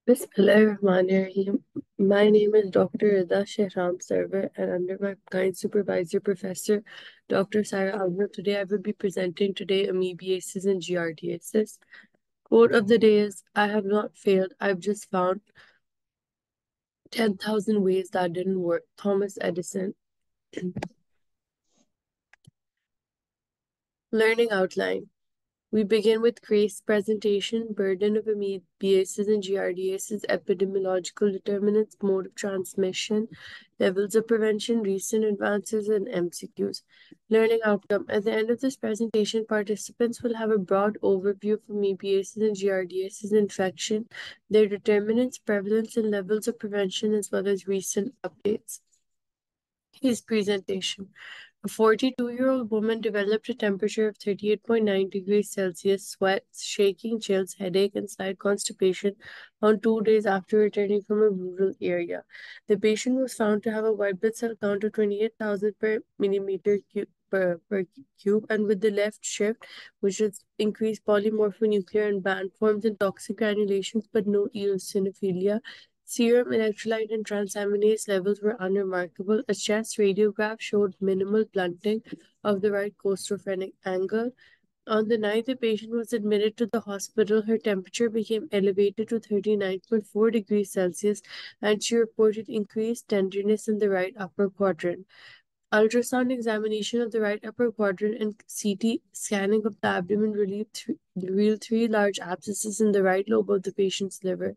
Bismillahirrahmanirrahim. My name is Dr. Rida Shehram Sarwar, and under my kind supervisor, Professor Dr. Sarah Alva, today I will be presenting today amoebiasis and giardiasis. Quote of the day is, I have not failed, I've just found 10,000 ways that didn't work. Thomas Edison. Learning outline. We begin with Grace's presentation, burden of amoebiasis and giardiasis, epidemiological determinants, mode of transmission, levels of prevention, recent advances, and MCQs. Learning outcome. At the end of this presentation, participants will have a broad overview of amoebiasis and giardiasis infection, their determinants, prevalence, and levels of prevention, as well as recent updates. His presentation. A 42-year-old woman developed a temperature of 38.9 degrees Celsius, sweats, shaking, chills, headache, and slight constipation on 2 days after returning from a rural area. The patient was found to have a white blood cell count of 28,000 per millimeter per cube, and with the left shift, which is increased polymorphonuclear and band forms and toxic granulations, but no eosinophilia. Serum electrolyte and transaminase levels were unremarkable. A chest radiograph showed minimal blunting of the right costophrenic angle. On the night the patient was admitted to the hospital, her temperature became elevated to 39.4 degrees Celsius and she reported increased tenderness in the right upper quadrant. Ultrasound examination of the right upper quadrant and CT scanning of the abdomen revealed three large abscesses in the right lobe of the patient's liver.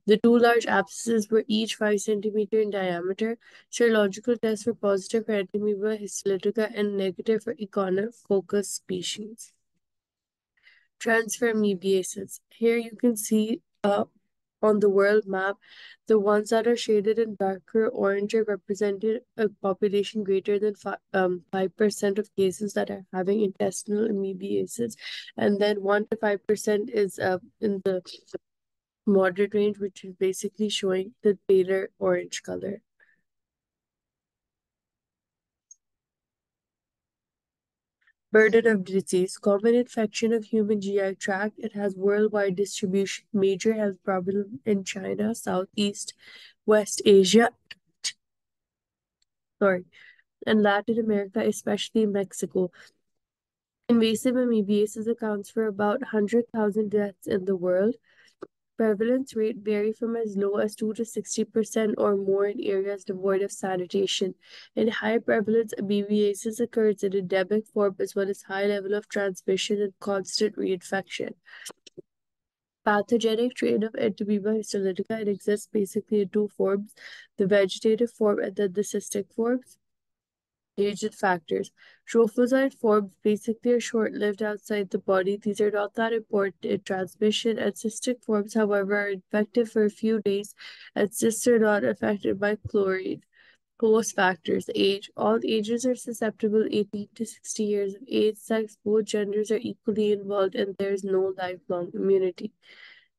The two large abscesses were each 5 centimeters in diameter. Serological tests were positive for Entamoeba histolytica and negative for Echinococcus species. Transfer amoebiasis. Here you can see on the world map, the ones that are shaded in darker orange are represented a population greater than 5% of cases that are having intestinal amoebiasis, and then 1 to 5% is in the moderate range, which is basically showing the paler orange color. Burden of disease. Common infection of human GI tract. It has worldwide distribution. Major health problem in China, Southeast, West Asia, and Latin America, especially Mexico. Invasive amoebiasis accounts for about 100,000 deaths in the world. Prevalence rate vary from as low as 2 to 60% or more in areas devoid of sanitation. In high prevalence amoebiasis occurs in endemic form as well as high level of transmission and constant reinfection. Pathogenic strain of Entamoeba histolytica, it exists basically in two forms, the vegetative form and then the cystic forms. Agent factors. Trophozoite forms basically are short-lived outside the body. These are not that important in transmission, and cystic forms, however, are infective for a few days, and cysts are not affected by chlorine. Host factors. Age. All ages are susceptible. 18 to 60 years of age. Sex. Both genders are equally involved, and there is no lifelong immunity.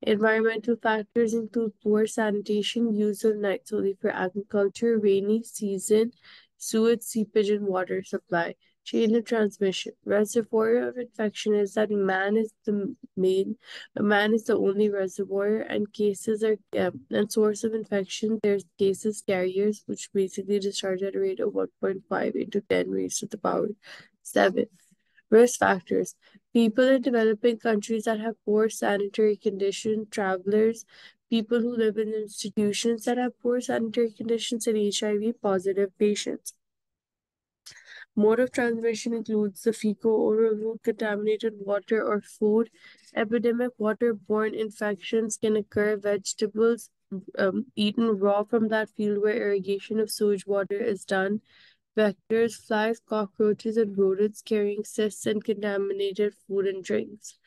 Environmental factors include poor sanitation, use of night solely for agriculture, rainy season, sewage, seepage, and water supply. Chain of transmission. Reservoir of infection is that man is the only reservoir, and cases are and source of infection. There's cases carriers, which basically discharge at a rate of 1.5 into 10 raised to the power 7. Risk factors. People in developing countries that have poor sanitary conditions, travelers, people who live in institutions that have poor sanitary conditions, and HIV positive patients. Mode of transmission includes the fecal-oral route, contaminated water or food. Epidemic waterborne infections can occur. Vegetables eaten raw from that field where irrigation of sewage water is done. Vectors, flies, cockroaches, and rodents carrying cysts and contaminated food and drinks.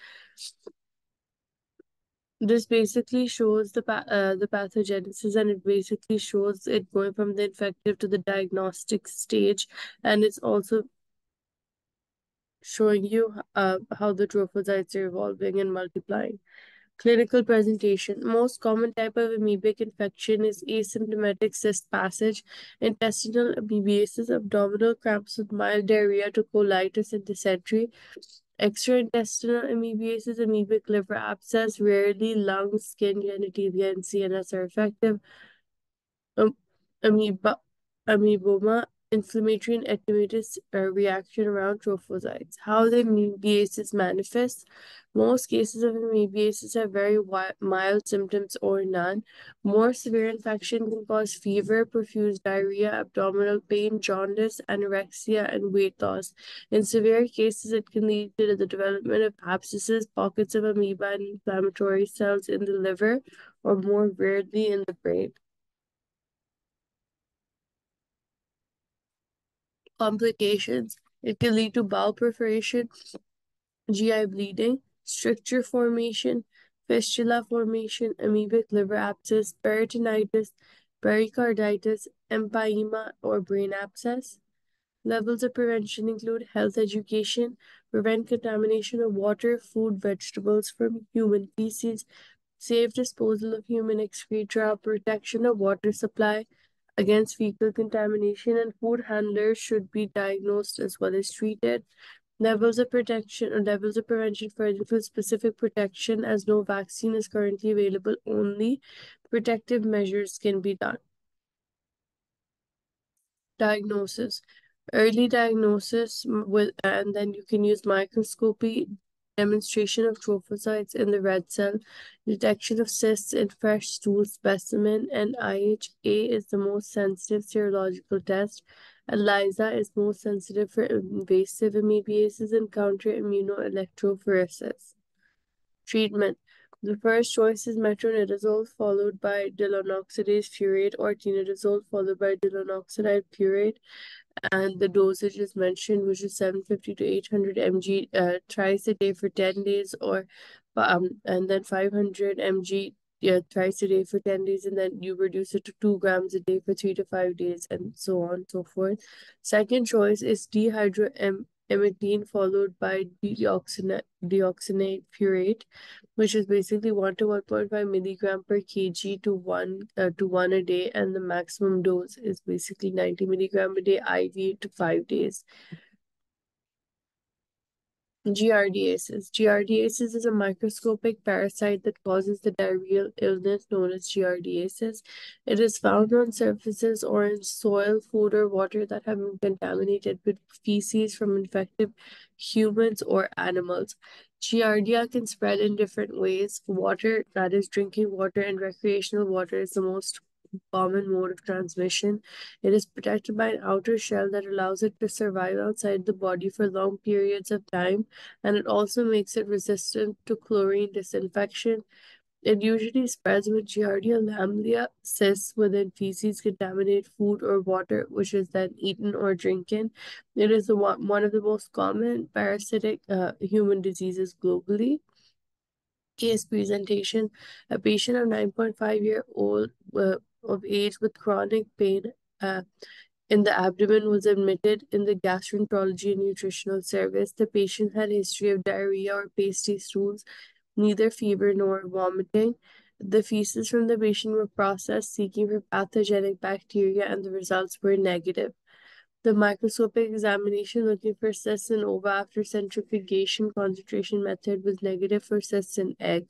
This basically shows the pathogenesis, and it basically shows it going from the infective to the diagnostic stage, and it's also showing you how the trophozoites are evolving and multiplying. Clinical presentation. Most common type of amoebic infection is asymptomatic cyst passage, intestinal amoebiasis, abdominal cramps with mild diarrhea to colitis and dysentery. Extraintestinal amoebiasis, amoebic liver abscess, rarely lung, skin, genitalia, and CNS are affected. Um, amoeba, amoeboma, inflammatory and edematous reaction around trophocytes. How the amoebiasis manifests. Most cases of amoebiasis have very mild symptoms or none. More severe infection can cause fever, profuse diarrhea, abdominal pain, jaundice, anorexia, and weight loss. In severe cases, it can lead to the development of abscesses, pockets of amoeba, and inflammatory cells in the liver, or more rarely in the brain. Complications. It can lead to bowel perforation, GI bleeding, stricture formation, fistula formation, amoebic liver abscess, peritonitis, pericarditis, empyema, or brain abscess. Levels of prevention include health education, prevent contamination of water, food, vegetables from human feces, safe disposal of human excreta, protection of water supply against fecal contamination, and food handlers should be diagnosed as well as treated. Levels of protection or levels of prevention further include specific protection as no vaccine is currently available. Only protective measures can be done. Diagnosis. Early diagnosis with, and then you can use microscopy, demonstration of trophocytes in the red cell, detection of cysts in fresh stool specimen, and IHA is the most sensitive serological test. ELISA is most sensitive for invasive amoebiasis and counter immunoelectrophoresis. Treatment. The first choice is metronidazole followed by dylonoxidase furoate or tinidazole followed by dylonoxidase furoate, and the dosage is mentioned, which is 750 to 800 mg thrice a day for 10 days, or and then 500 mg thrice a day for 10 days, and then you reduce it to 2 grams a day for 3 to 5 days, and so on and so forth. Second choice is dihydroamidine followed by deoxynate furoate, which is basically 1 to 1.5 milligram per kg to 1 a day, and the maximum dose is basically 90 milligram a day IV to 5 days. Giardiasis. Giardiasis is a microscopic parasite that causes the diarrheal illness known as giardiasis. It is found on surfaces or in soil, food, or water that have been contaminated with feces from infected humans or animals. Giardia can spread in different ways. Water, that is drinking water, and recreational water is the most common mode of transmission. It is protected by an outer shell that allows it to survive outside the body for long periods of time, and it also makes it resistant to chlorine disinfection. It usually spreads with Giardia lamblia cysts within feces, contaminate food or water, which is then eaten or drinking. It is one of the most common parasitic human diseases globally. Case presentation: a patient of 9.5-year-old of age with chronic pain uh, in the abdomen was admitted in the gastroenterology and nutritional service. The patient had a history of diarrhea or pasty stools, neither fever nor vomiting. The feces from the patient were processed, seeking for pathogenic bacteria, and the results were negative. The microscopic examination looking for cysts in ova after centrifugation concentration method was negative for cysts in egg.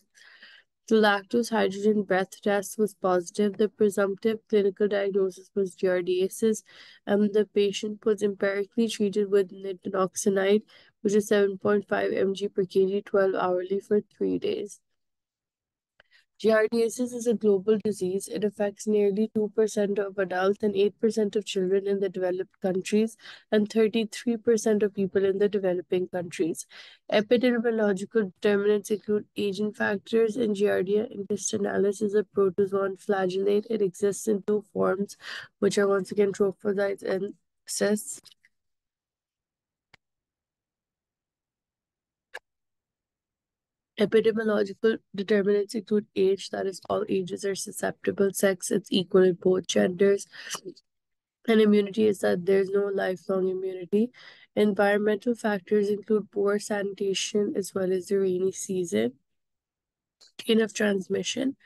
The lactose hydrogen breath test was positive. The presumptive clinical diagnosis was giardiasis, and the patient was empirically treated with nitazoxanide, which is 7.5 mg per kg, 12 hourly for 3 days. Giardiasis is a global disease. It affects nearly 2% of adults and 8% of children in the developed countries and 33% of people in the developing countries. Epidemiological determinants include aging factors, and Giardia intestinalis is a protozoan flagellate. It exists in two forms, which are once again trophozoites and cysts. Epidemiological determinants include age, that is, all ages are susceptible, sex, it's equal in both genders, and immunity is that there's no lifelong immunity. Environmental factors include poor sanitation as well as the rainy season. Chain of transmission.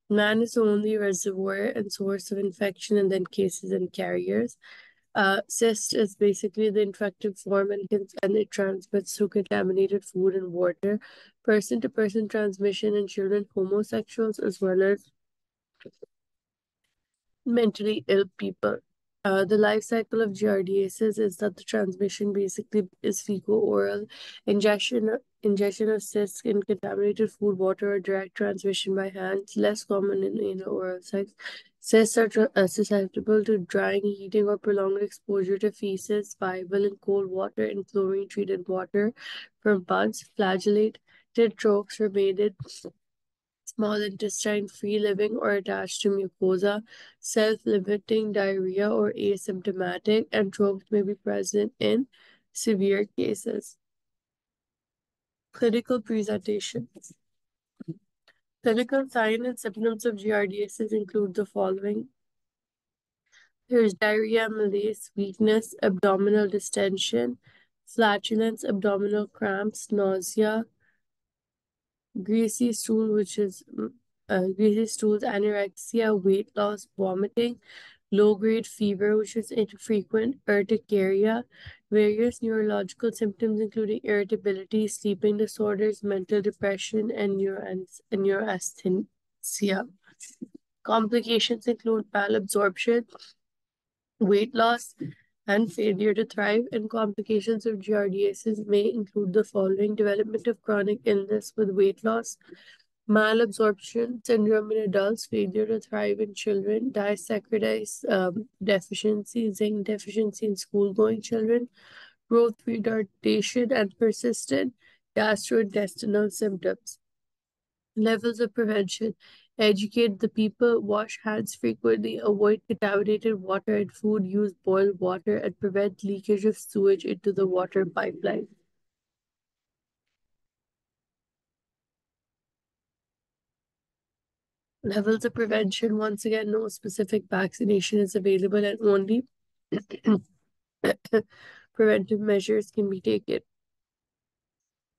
Man is the only reservoir and source of infection, and then cases and carriers. Cyst is basically the infective form and it transmits through contaminated food and water. Person-to-person transmission in children, homosexuals, as well as mentally ill people. The life cycle of giardiasis is that the transmission basically is fecal-oral ingestion of cysts in contaminated food, water, or direct transmission by hands, less common in anal oral sex. Cysts are susceptible to drying, heating, or prolonged exposure to feces, viable in cold water and chlorine-treated water from buds. Flagellated trachs were made in small intestine free living or attached to mucosa, self-limiting diarrhea or asymptomatic, and trachs may be present in severe cases. Clinical presentation. Clinical signs and symptoms of giardiasis include the following. There's diarrhea, malaise, weakness, abdominal distension, flatulence, abdominal cramps, nausea, greasy stool, which is greasy stools, anorexia, weight loss, vomiting, low-grade fever, which is infrequent, urticaria, various neurological symptoms including irritability, sleeping disorders, mental depression, and neurasthenia. Complications include malabsorption, weight loss, and failure to thrive, and complications of giardiasis may include the following: development of chronic illness with weight loss, malabsorption syndrome in adults, failure to thrive in children, disaccharides deficiency, zinc deficiency in school-going children, growth retardation, and persistent gastrointestinal symptoms. Levels of prevention. Educate the people, wash hands frequently, avoid contaminated water and food, use boiled water, and prevent leakage of sewage into the water pipeline. Levels of prevention. Once again, no specific vaccination is available and only preventive measures can be taken.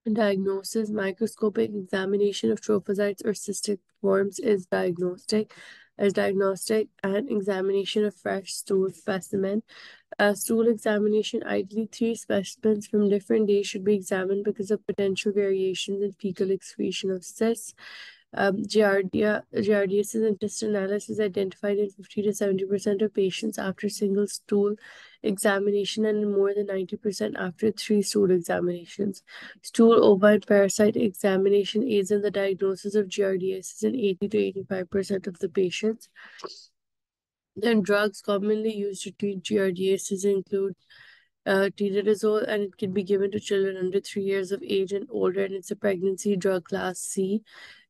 Diagnosis. Microscopic examination of trophocytes or cystic forms is diagnostic, and examination of fresh stool specimen. Stool examination. Ideally, 3 specimens from different days should be examined because of potential variations in fecal excretion of cysts. Giardiasis intestinalis is identified in 50 to 70% of patients after single stool examination and in more than 90% after 3 stool examinations. Stool ovine parasite examination aids in the diagnosis of giardiasis in 80 to 85% of the patients. Then drugs commonly used to treat giardiasis include teirazole, and it can be given to children under 3 years of age and older, and it's a pregnancy drug class C.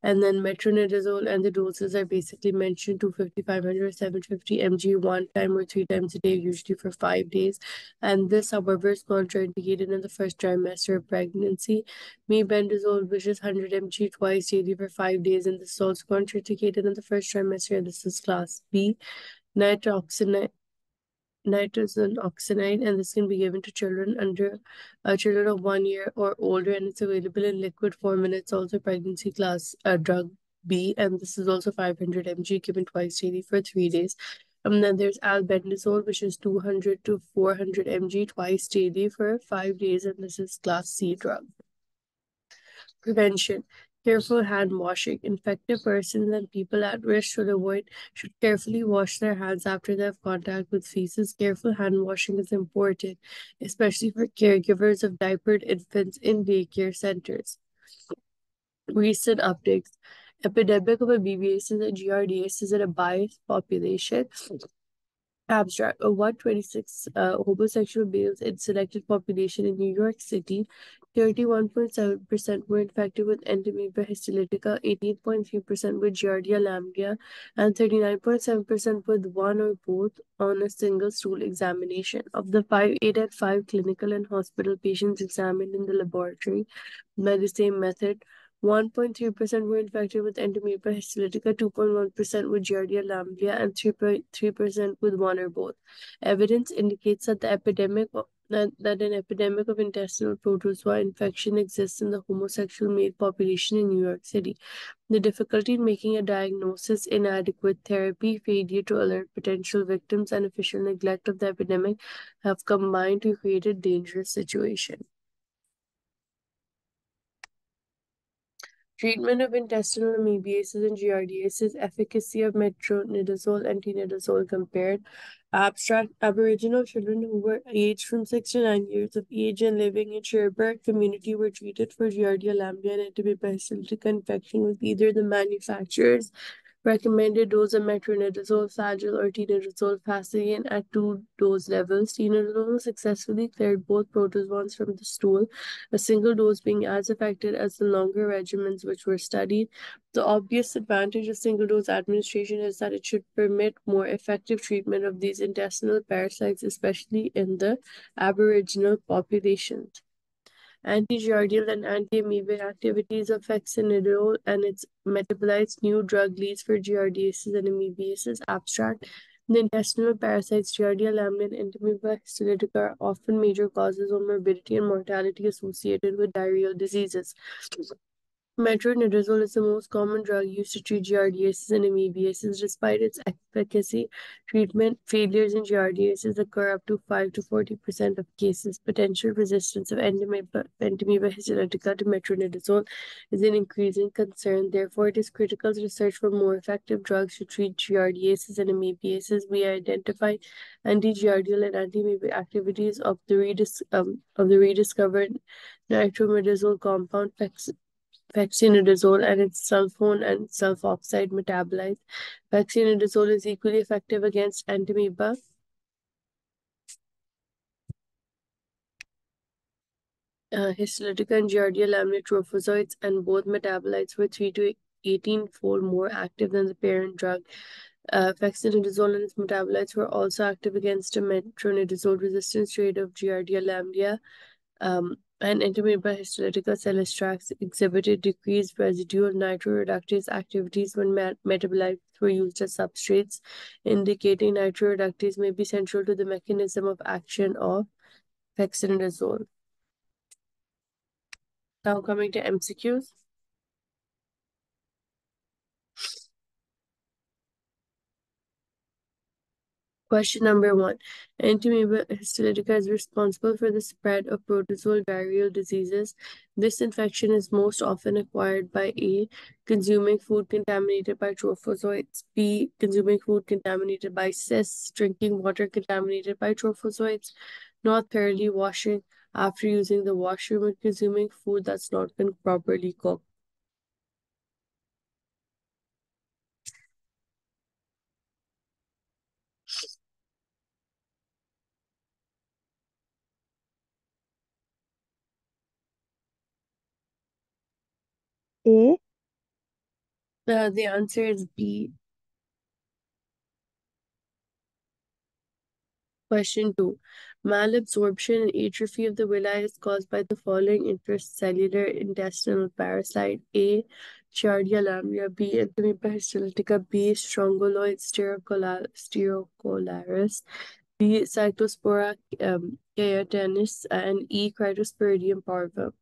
And then metronidazole, and the doses are basically mentioned: 250, 500, 750 mg 1 time or 3 times a day, usually for 5 days. And this, however, is contraindicated in the first trimester of pregnancy. Mebendazole, which is 100 mg twice daily for 5 days, and this is also contraindicated in the first trimester, and this is class B. Nitroxenite nitrogen oxide, and this can be given to children of 1 year or older, and it's available in liquid form, and it's also pregnancy class drug B, and this is also 500 mg given twice daily for 3 days. And then there's albendazole, which is 200 to 400 mg twice daily for 5 days, and this is class C drug. Prevention. Careful hand washing. Infected persons and people at risk should carefully wash their hands after they have contact with feces. Careful hand washing is important, especially for caregivers of diapered infants in daycare centers. Recent updates. Epidemic of amoebiasis and giardiasis in a biased population. Abstract. Of 126 homosexual males in selected population in New York City, 31.7% were infected with Entamoeba histolytica, 18.3% with Giardia lamblia, and 39.7% with one or both on a single stool examination. Of the 805 clinical and hospital patients examined in the laboratory by the same method, 1.3% were infected with Entamoeba histolytica, 2.1% with Giardia lamblia, and 3.3% with one or both. Evidence indicates that the epidemic that an epidemic of intestinal protozoa infection exists in the homosexual male population in New York City. The difficulty in making a diagnosis, inadequate therapy, failure to alert potential victims, and official neglect of the epidemic have combined to create a dangerous situation. Treatment of intestinal amoebiasis and giardiasis, efficacy of metronidazole and tinidazole compared. Abstract: Aboriginal children who were aged from 6 to 9 years of age and living in Cherbourg community were treated for Giardia lamblia and Entamoeba infection with either the manufacturer's recommended dose of metronidazole, Flagyl, or tinidazole Faciline at 2 dose levels. Tinidazole successfully cleared both protozoans from the stool, a single dose being as effective as the longer regimens which were studied. The obvious advantage of single dose administration is that it should permit more effective treatment of these intestinal parasites, especially in the Aboriginal populations. Antigiardial and antiamoebic activities of fexinidrole and its metabolites. New drug leads for giardiasis and amoebiasis. Abstract: The intestinal parasites Giardia lamblia and Entamoeba histolytica are often major causes of morbidity and mortality associated with diarrheal diseases. Metronidazole is the most common drug used to treat giardiasis and amoebiasis. Despite its efficacy, treatment failures in giardiasis occur up to 5 to 40% of cases. Potential resistance of Entamoeba histolytica to metronidazole is an increasing concern. Therefore, it is critical to research for more effective drugs to treat giardiasis and amoebiasis. We identified anti-giardial and anti-amoebic activities of the rediscovered nitronidazole compound fexinidazole and its sulfone and sulfoxide metabolites. Fexinidazole is equally effective against Entamoeba histolytica and Giardia lamblia trophozoites, and both metabolites were 3 to 18-fold more active than the parent drug. Fexinidazole and its metabolites were also active against a metronidazole resistance rate of Giardia lamblia. And Entamoeba histolytica cell extracts exhibited decreased residual nitroreductase activities when metabolites were used as substrates, indicating nitroreductase may be central to the mechanism of action of fexinidazole. Now coming to MCQs. Question number 1. Entamoeba histolytica is responsible for the spread of protozoal diarrheal diseases. This infection is most often acquired by A. Consuming food contaminated by trophozoites. B. Consuming food contaminated by cysts. Drinking water contaminated by trophozoites. Not thoroughly washing after using the washroom, and consuming food that's not been properly cooked. A. The answer is B. Question 2. Malabsorption and atrophy of the villi is caused by the following intracellular intestinal parasite: A. Giardia lamblia, B. Entamoeba histolytica, B. Strongyloids sterocolaris, B. Cyclospora cayetanus, and E. Critosporidium parva.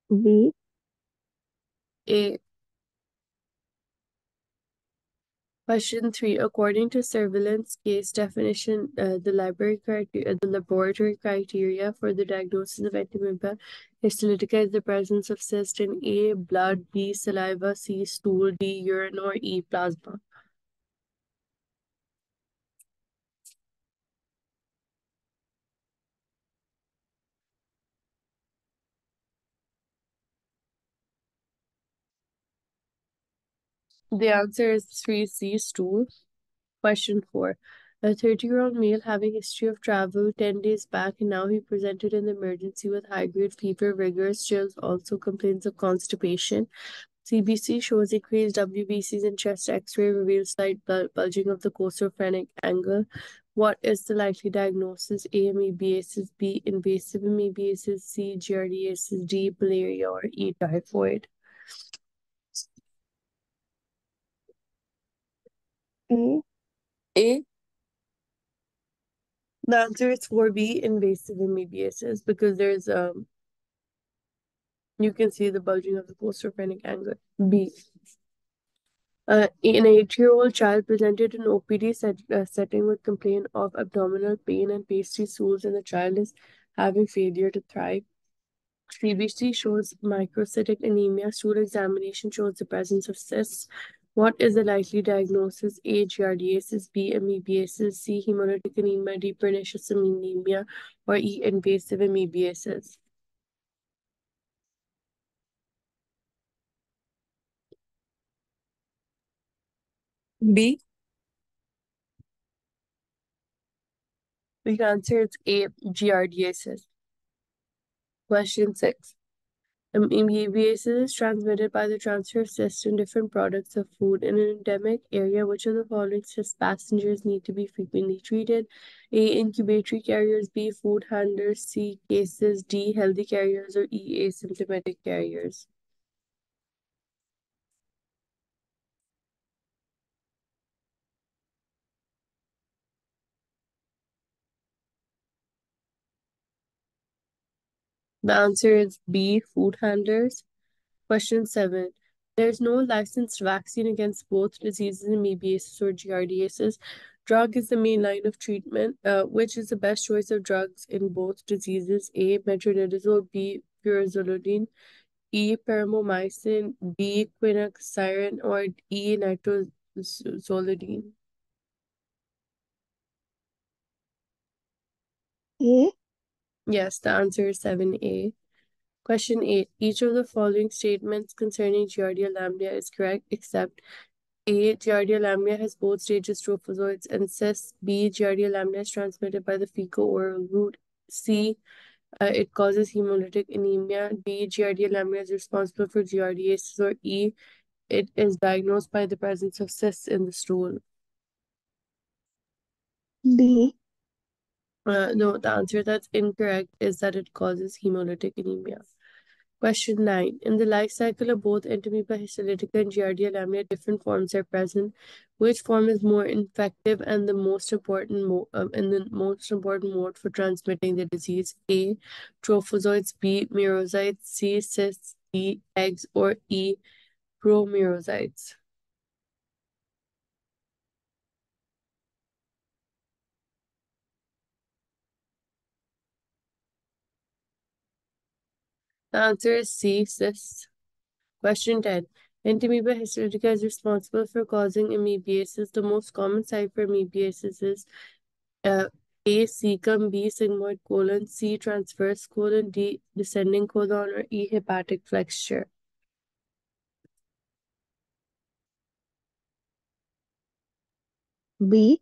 B. A. Question 3. According to surveillance case definition, the laboratory criteria for the diagnosis of Entamoeba histolytica is the presence of cyst in A. blood, B. saliva, C. stool, D. urine, or E. plasma. The answer is 3C. stool. Question 4. A 30-year-old male having history of travel 10 days back, and now he presented in the emergency with high-grade fever, rigorous chills, also complains of constipation. CBC shows increased WBCs and chest X-ray reveals slight bulging of the corsophrenic angle. What is the likely diagnosis? A. Amoebiasis, B. Invasive amoebiasis, C. Giardiasis, D. Malaria, or E. Typhoid. A. A. The answer is 4B, invasive amoebiasis, because you can see the bulging of the postrophrenic angle. B. An 8-year-old child presented in OPD setting with complaint of abdominal pain and pasty stools, and the child is having failure to thrive. CBC shows microcytic anemia. Stool examination shows the presence of cysts. What is the likely diagnosis? A. Giardiasis, B. Amoebiasis, C. Hemolytic anemia, D. Pernicious anemia, or E. Invasive amoebiasis. B. The answer is A. Giardiasis. Question 6. Amoebiasis is transmitted by the transfer of cysts in different products of food in an endemic area. Which of the following cyst passengers need to be frequently treated? A. Incubatory carriers, B. Food handlers, C. Cases, D. Healthy carriers, or E. Asymptomatic carriers. The answer is B. Food handlers. Question 7. There is no licensed vaccine against both diseases, amoebiasis or giardiasis. Drug is the main line of treatment. Which is the best choice of drugs in both diseases? A. Metronidazole, B. Furazolidine, E. Paramomycin, B. Quinaxarin, or E. Nitrozolidine. A. Yes, the answer is 7A. Question 8. Each of the following statements concerning Giardia lamblia is correct except A. Giardia lamblia has both stages trophozoites and cysts. B. Giardia lamblia is transmitted by the fecal-oral route. C. It causes hemolytic anemia. D. Giardia lamblia is responsible for giardiasis. Or E. It is diagnosed by the presence of cysts in the stool. B. No, the answer that's incorrect is that it causes hemolytic anemia. Question 9. In the life cycle of both Entamoeba histolytica and Giardia lamblia, different forms are present. Which form is more infective and the most important mode for transmitting the disease? A. Trophozoites, B. Merozoites, C. Cysts, D. Eggs, or E. Promerozoites. The answer is C. Cysts. Question 10. Entamoeba histolytica is responsible for causing amoebiasis. The most common site for amoebiasis is A. Cecum, B. Sigmoid colon, C. Transverse colon, D. Descending colon, or E. Hepatic flexure. B.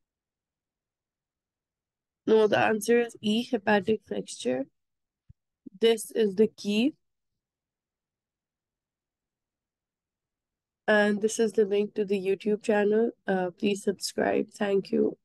No, the answer is E. Hepatic flexure. This is the key, and this is the link to the YouTube channel. Please subscribe. Thank you.